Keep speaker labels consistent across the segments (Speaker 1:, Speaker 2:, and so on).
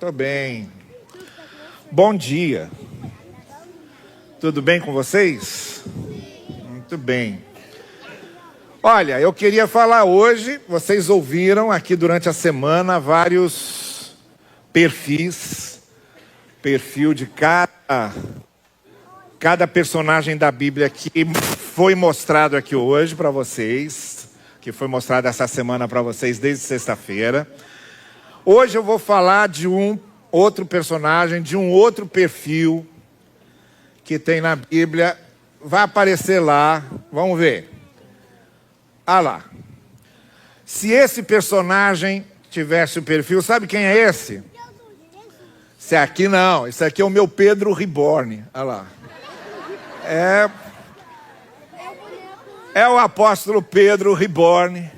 Speaker 1: Tô bem. Bom dia. Tudo bem com vocês? Muito bem. Olha, eu queria falar hoje, vocês ouviram aqui durante a semana vários perfil de cada personagem da Bíblia que foi mostrado aqui hoje para vocês, que foi mostrado essa semana para vocês desde sexta-feira. Hoje eu vou falar de um outro personagem, de um outro perfil que tem na Bíblia. Vai aparecer lá, vamos ver. Ah lá. Se esse personagem tivesse o perfil, sabe quem é esse? Esse aqui não, esse aqui é o meu Pedro Reborn. Olha lá. É o apóstolo Pedro Reborn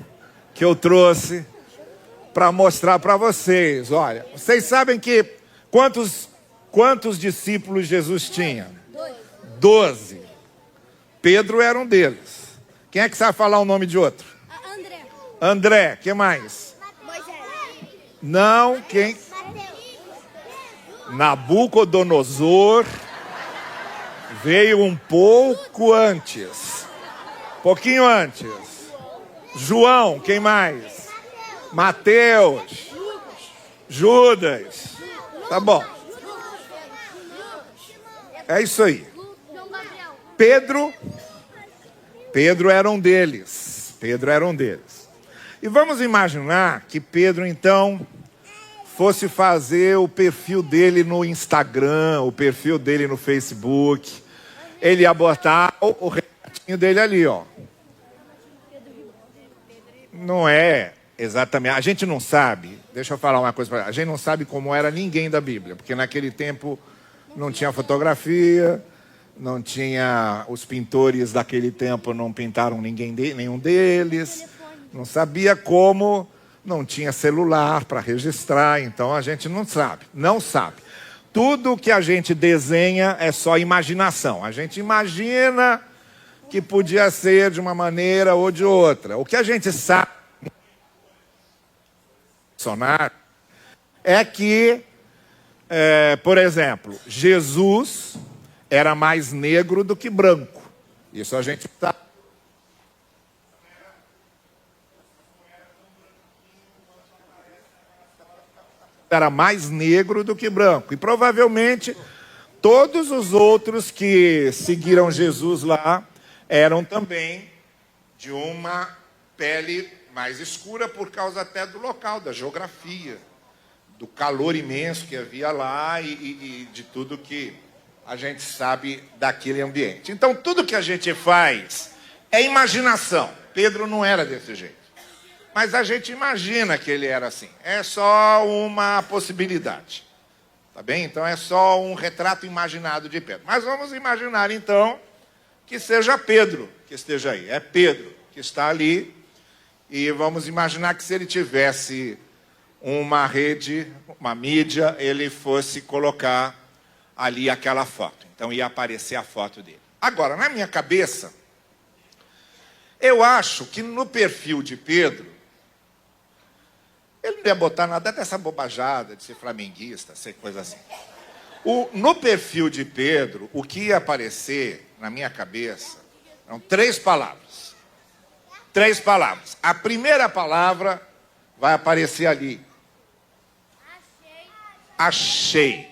Speaker 1: que eu trouxe para mostrar para vocês. Olha, vocês sabem que quantos discípulos Jesus tinha? 12. Pedro era um deles. Quem é que sabe falar o nome de outro? André. Que mais?
Speaker 2: Moisés.
Speaker 1: Não, quem? Nabucodonosor veio um pouco antes. Pouquinho antes. João, quem mais? Mateus. Judas. Tá bom. É isso aí. Pedro era um deles. E vamos imaginar que Pedro, então, fosse fazer o perfil dele no Instagram, o perfil dele no Facebook. Ele ia botar o retratinho dele ali, ó. Não é exatamente. A gente não sabe, deixa eu falar uma coisa para a gente não sabe como era ninguém da Bíblia, porque naquele tempo não tinha fotografia, não tinha, os pintores daquele tempo não pintaram nenhum deles, não sabia como, não tinha celular para registrar, então a gente não sabe. Tudo que a gente desenha é só imaginação. A gente imagina que podia ser de uma maneira ou de outra. O que a gente sabe é que, por exemplo, Jesus era mais negro do que branco. Isso a gente sabe. Era mais negro do que branco. E provavelmente todos os outros que seguiram Jesus lá eram também de uma pele mais escura por causa até do local, da geografia, do calor imenso que havia lá e de tudo que a gente sabe daquele ambiente. Então, tudo que a gente faz é imaginação. Pedro não era desse jeito. Mas a gente imagina que ele era assim. É só uma possibilidade. Tá bem? Então, é só um retrato imaginado de Pedro. Mas vamos imaginar, então, que seja Pedro que esteja aí. É Pedro que está ali. E vamos imaginar que se ele tivesse uma rede, uma mídia, ele fosse colocar ali aquela foto. Então ia aparecer a foto dele. Agora, na minha cabeça, eu acho que no perfil de Pedro, ele não ia botar nada dessa bobajada de ser flamenguista, ser coisa assim. No perfil de Pedro, o que ia aparecer na minha cabeça eram 3 palavras. 3 palavras. A primeira palavra vai aparecer ali. Achei.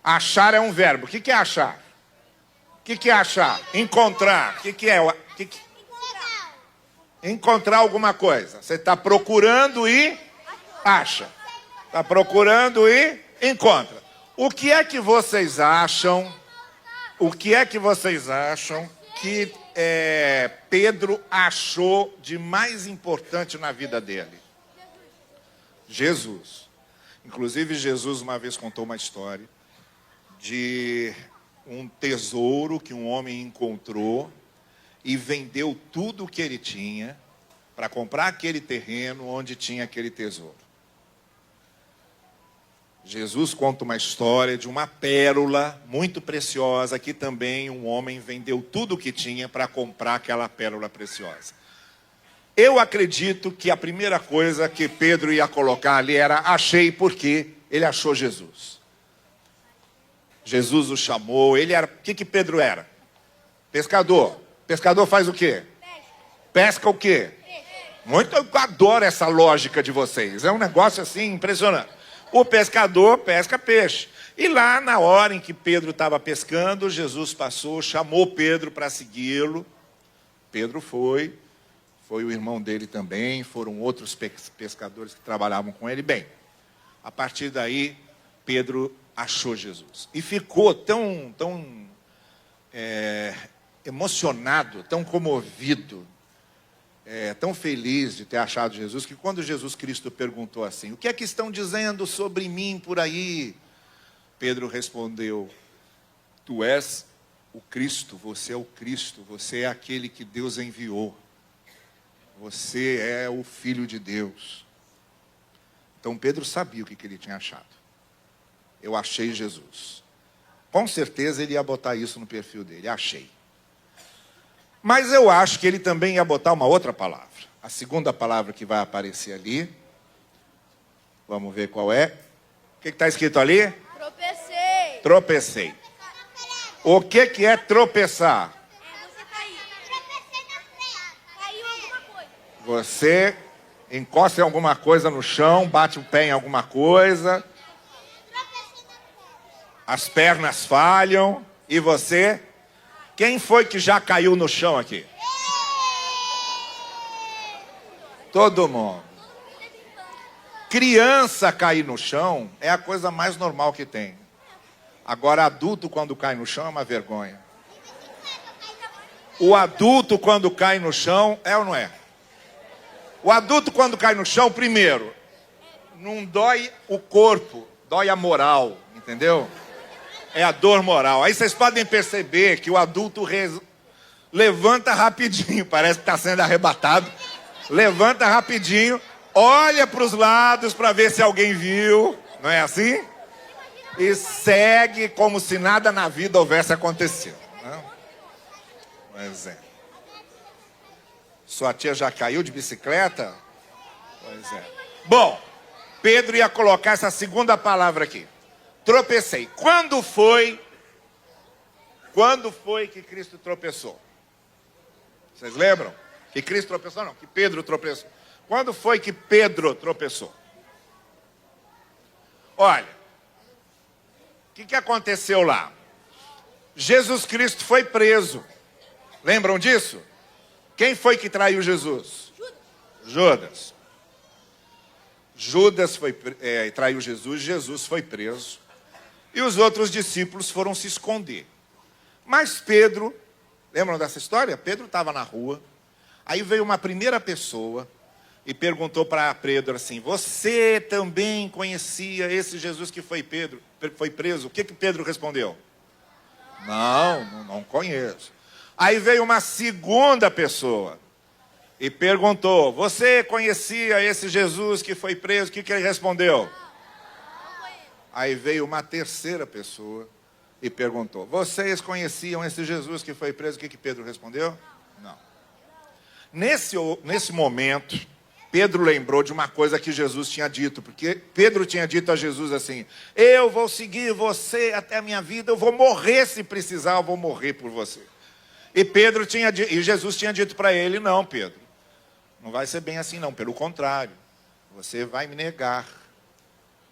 Speaker 1: Achar é um verbo. O que é achar? O que é achar? Encontrar. O que é? Encontrar alguma coisa. Você está procurando e acha. Está procurando e encontra. O que é que vocês acham? O que é que vocês acham que Pedro achou de mais importante na vida dele? Jesus. Inclusive, Jesus uma vez contou uma história de um tesouro que um homem encontrou e vendeu tudo o que ele tinha para comprar aquele terreno onde tinha aquele tesouro. Jesus conta uma história de uma pérola muito preciosa que também um homem vendeu tudo o que tinha para comprar aquela pérola preciosa. Eu acredito que a primeira coisa que Pedro ia colocar ali era achei, porque ele achou Jesus. Jesus o chamou, ele era... O que Pedro era? Pescador. Pescador faz o quê? Pesca o quê? Muito, eu adoro essa lógica de vocês. É um negócio assim impressionante. O pescador pesca peixe. E lá na hora em que Pedro estava pescando, Jesus passou, chamou Pedro para segui-lo. Pedro foi o irmão dele também, foram outros pescadores que trabalhavam com ele. Bem, a partir daí, Pedro achou Jesus. E ficou tão emocionado, tão comovido, tão feliz de ter achado Jesus, que quando Jesus Cristo perguntou assim, o que é que estão dizendo sobre mim por aí? Pedro respondeu, tu és o Cristo, você é o Cristo, você é aquele que Deus enviou. Você é o Filho de Deus. Então Pedro sabia o que ele tinha achado. Eu achei Jesus. Com certeza ele ia botar isso no perfil dele, achei. Mas eu acho que ele também ia botar uma outra palavra. A segunda palavra que vai aparecer ali. Vamos ver qual é. O que está escrito ali?
Speaker 2: Tropecei.
Speaker 1: Tropecei. O que é tropeçar?
Speaker 2: Você caiu. Tropecei na freada. Caiu alguma coisa.
Speaker 1: Você encosta em alguma coisa no chão, bate o pé em alguma coisa. As pernas falham. E você? Quem foi que já caiu no chão aqui? Todo mundo. Criança cair no chão é a coisa mais normal que tem. Agora, adulto quando cai no chão é uma vergonha. O adulto quando cai no chão, é ou não é? O adulto quando cai no chão, primeiro, não dói o corpo, dói a moral, entendeu? É a dor moral. Aí vocês podem perceber que o adulto levanta rapidinho, parece que está sendo arrebatado. Levanta rapidinho, olha para os lados para ver se alguém viu, não é assim? E segue como se nada na vida houvesse acontecido. Né? Pois é. Sua tia já caiu de bicicleta? Pois é. Bom, Pedro ia colocar essa segunda palavra aqui. Tropecei. Quando foi que Cristo tropeçou? Vocês lembram? Que Cristo tropeçou? Não, que Pedro tropeçou. Quando foi que Pedro tropeçou? Olha, o que aconteceu lá? Jesus Cristo foi preso. Lembram disso? Quem foi que traiu Jesus? Judas. Judas traiu Jesus, Jesus foi preso. E os outros discípulos foram se esconder. Mas Pedro, lembram dessa história? Pedro estava na rua. Aí veio uma primeira pessoa e perguntou para Pedro assim, você também conhecia esse Jesus que foi preso? O que Pedro respondeu? Não conheço. Aí veio uma segunda pessoa e perguntou, você conhecia esse Jesus que foi preso? O que ele respondeu? Aí veio uma terceira pessoa e perguntou, vocês conheciam esse Jesus que foi preso? O que Pedro respondeu? Não. Nesse momento, Pedro lembrou de uma coisa que Jesus tinha dito, porque Pedro tinha dito a Jesus assim, eu vou seguir você até a minha vida, eu vou morrer se precisar, eu vou morrer por você. E Jesus tinha dito para ele, não, Pedro, não vai ser bem assim não, pelo contrário, você vai me negar.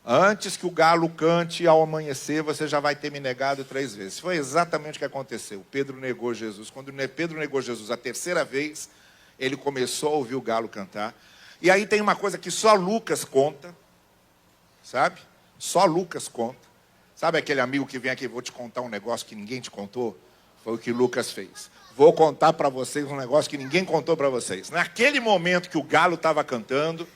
Speaker 1: Antes que o galo cante ao amanhecer, você já vai ter me negado 3 vezes. Foi exatamente o que aconteceu. Pedro negou Jesus. Quando Pedro negou Jesus a terceira vez, ele começou a ouvir o galo cantar. E aí tem uma coisa que só Lucas conta, sabe? Só Lucas conta. Sabe aquele amigo que vem aqui, vou te contar um negócio que ninguém te contou? Foi o que Lucas fez. Vou contar para vocês um negócio que ninguém contou para vocês. Naquele momento que o galo estava cantando,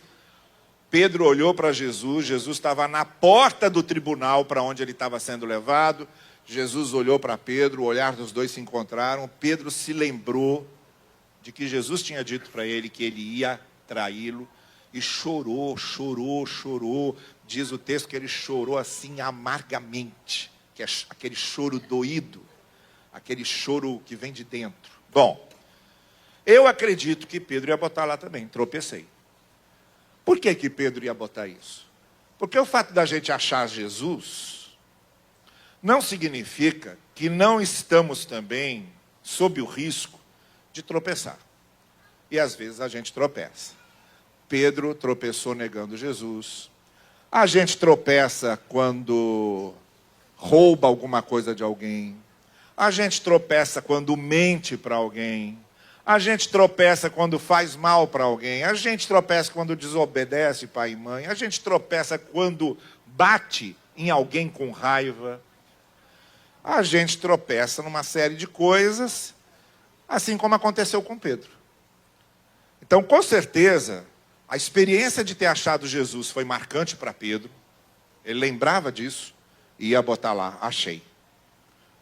Speaker 1: Pedro olhou para Jesus, Jesus estava na porta do tribunal para onde ele estava sendo levado. Jesus olhou para Pedro, o olhar dos dois se encontraram. Pedro se lembrou de que Jesus tinha dito para ele que ele ia traí-lo. E chorou. Diz o texto que ele chorou assim amargamente. Que é aquele choro doído. Aquele choro que vem de dentro. Bom, Eu acredito que Pedro ia botar lá também, tropecei. Por que que Pedro ia botar isso? Porque o fato da gente achar Jesus não significa que não estamos também sob o risco de tropeçar. E às vezes a gente tropeça. Pedro tropeçou negando Jesus. A gente tropeça quando rouba alguma coisa de alguém. A gente tropeça quando mente para alguém. A gente tropeça quando faz mal para alguém. A gente tropeça quando desobedece pai e mãe. A gente tropeça quando bate em alguém com raiva. A gente tropeça numa série de coisas, assim como aconteceu com Pedro. Então, com certeza, a experiência de ter achado Jesus foi marcante para Pedro. Ele lembrava disso e ia botar lá, achei.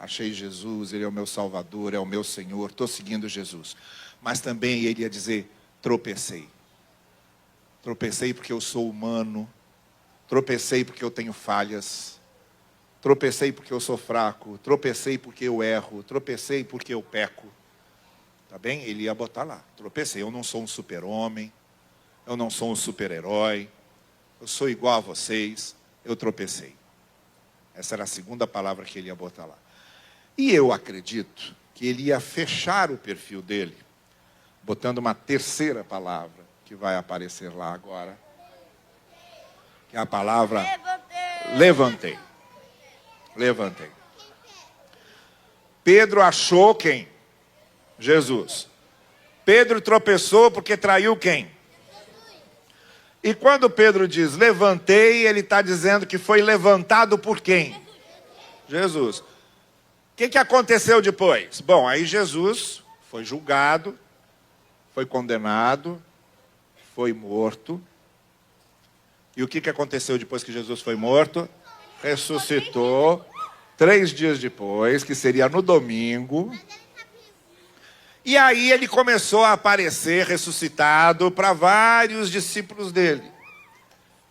Speaker 1: Achei Jesus, Ele é o meu Salvador, é o meu Senhor, estou seguindo Jesus. Mas também ele ia dizer, tropecei. Tropecei porque eu sou humano. Tropecei porque eu tenho falhas. Tropecei porque eu sou fraco. Tropecei porque eu erro. Tropecei porque eu peco. Tá bem? Ele ia botar lá, tropecei. Eu não sou um super-homem. Eu não sou um super-herói. Eu sou igual a vocês. Eu tropecei. Essa era a segunda palavra que ele ia botar lá. E eu acredito que ele ia fechar o perfil dele, botando uma terceira palavra, que vai aparecer lá agora. Que é a palavra levantei. Levantei. Pedro achou quem? Jesus. Pedro tropeçou porque traiu quem? E quando Pedro diz levantei, ele está dizendo que foi levantado por quem? Jesus. O que aconteceu depois? Bom, aí Jesus foi julgado, foi condenado, foi morto. E o que aconteceu depois que Jesus foi morto? Ressuscitou 3 dias depois, que seria no domingo. E aí ele começou a aparecer ressuscitado para vários discípulos dele.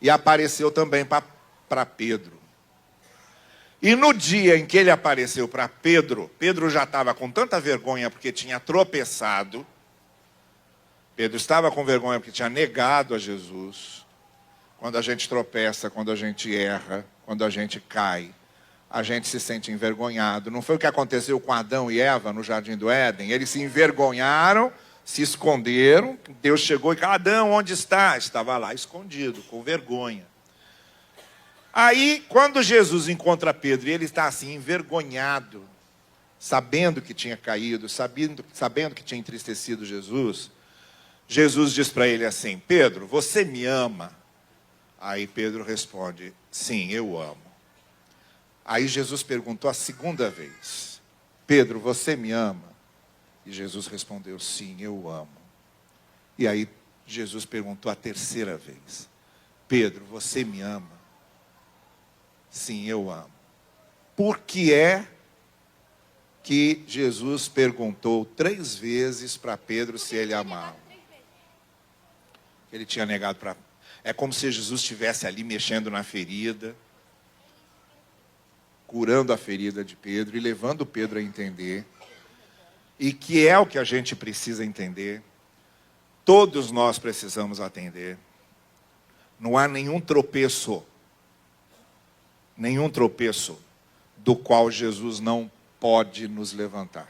Speaker 1: E apareceu também para Pedro. E no dia em que ele apareceu para Pedro, Pedro já estava com tanta vergonha porque tinha tropeçado. Pedro estava com vergonha porque tinha negado a Jesus. Quando a gente tropeça, quando a gente erra, quando a gente cai, a gente se sente envergonhado. Não foi o que aconteceu com Adão e Eva no Jardim do Éden? Eles se envergonharam, se esconderam. Deus chegou e falou, Adão, onde está? Estava lá escondido, com vergonha. Aí, quando Jesus encontra Pedro e ele está assim, envergonhado, sabendo que tinha caído, sabendo que tinha entristecido Jesus, Jesus diz para ele assim, Pedro, você me ama? Aí Pedro responde, sim, eu amo. Aí Jesus perguntou a segunda vez, Pedro, você me ama? E Jesus respondeu, sim, eu amo. E aí Jesus perguntou a terceira vez, Pedro, você me ama? Sim, eu amo. Por que é que Jesus perguntou 3 vezes para Pedro se ele amava? Ele tinha negado para... É como se Jesus estivesse ali mexendo na ferida, curando a ferida de Pedro e levando Pedro a entender. E que é o que a gente precisa entender. Todos nós precisamos atender. Não há nenhum tropeço do qual Jesus não pode nos levantar.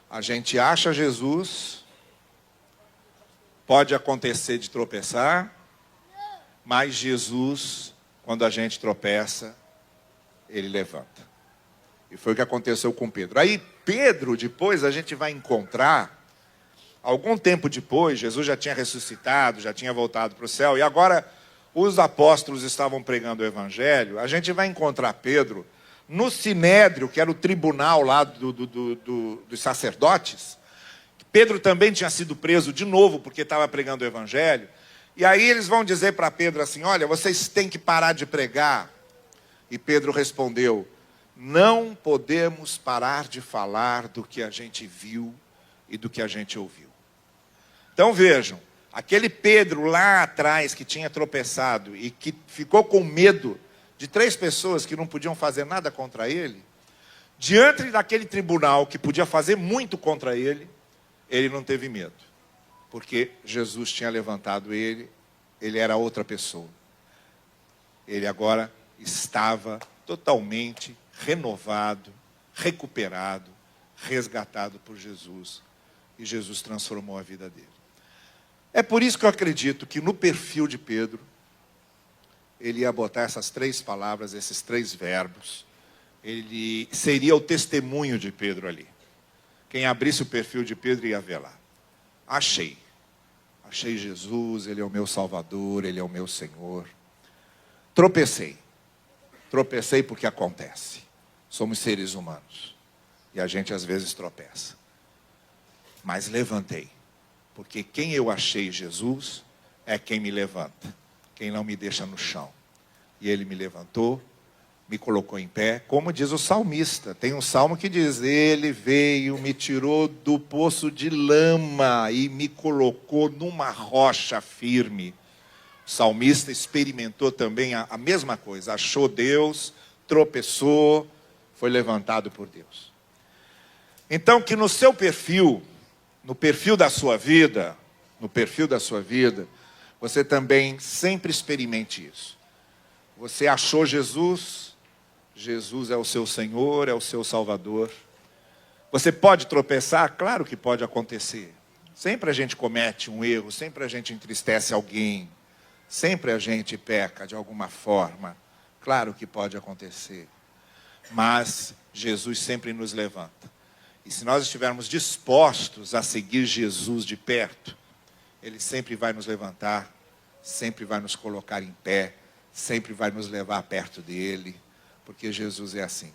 Speaker 1: A gente acha Jesus, pode acontecer de tropeçar, mas Jesus, quando a gente tropeça, ele levanta. E foi o que aconteceu com Pedro. Aí Pedro, depois a gente vai encontrar, algum tempo depois, Jesus já tinha ressuscitado, já tinha voltado para o céu, e agora os apóstolos estavam pregando o evangelho, a gente vai encontrar Pedro no Sinédrio, que era o tribunal lá dos sacerdotes. Pedro também tinha sido preso de novo, porque estava pregando o evangelho. E aí eles vão dizer para Pedro assim, olha, vocês têm que parar de pregar. E Pedro respondeu, não podemos parar de falar do que a gente viu e do que a gente ouviu. Então vejam, aquele Pedro lá atrás que tinha tropeçado e que ficou com medo de 3 pessoas que não podiam fazer nada contra ele, diante daquele tribunal que podia fazer muito contra ele, ele não teve medo, porque Jesus tinha levantado ele era outra pessoa. Ele agora estava totalmente renovado, recuperado, resgatado por Jesus. E Jesus transformou a vida dele. É por isso que eu acredito que no perfil de Pedro, ele ia botar essas 3 palavras, esses 3 verbos. Ele seria o testemunho de Pedro ali. Quem abrisse o perfil de Pedro ia ver lá. Achei Jesus, ele é o meu Salvador, ele é o meu Senhor. Tropecei porque acontece. Somos seres humanos. E a gente às vezes tropeça. Mas levantei. Porque quem eu achei Jesus é quem me levanta. Quem não me deixa no chão. E ele me levantou, me colocou em pé. Como diz o salmista. Tem um salmo que diz: ele veio, me tirou do poço de lama e me colocou numa rocha firme. O salmista experimentou também a mesma coisa. Achou Deus, tropeçou, foi levantado por Deus. Então que no seu perfil, no perfil da sua vida, você também sempre experimente isso. Você achou Jesus, Jesus é o seu Senhor, é o seu Salvador. Você pode tropeçar? Claro que pode acontecer. Sempre a gente comete um erro, sempre a gente entristece alguém, sempre a gente peca de alguma forma. Claro que pode acontecer. Mas Jesus sempre nos levanta. E se nós estivermos dispostos a seguir Jesus de perto, Ele sempre vai nos levantar, sempre vai nos colocar em pé, sempre vai nos levar perto dEle, porque Jesus é assim.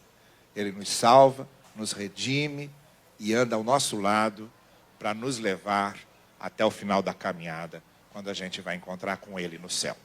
Speaker 1: Ele nos salva, nos redime e anda ao nosso lado para nos levar até o final da caminhada, quando a gente vai encontrar com Ele no céu.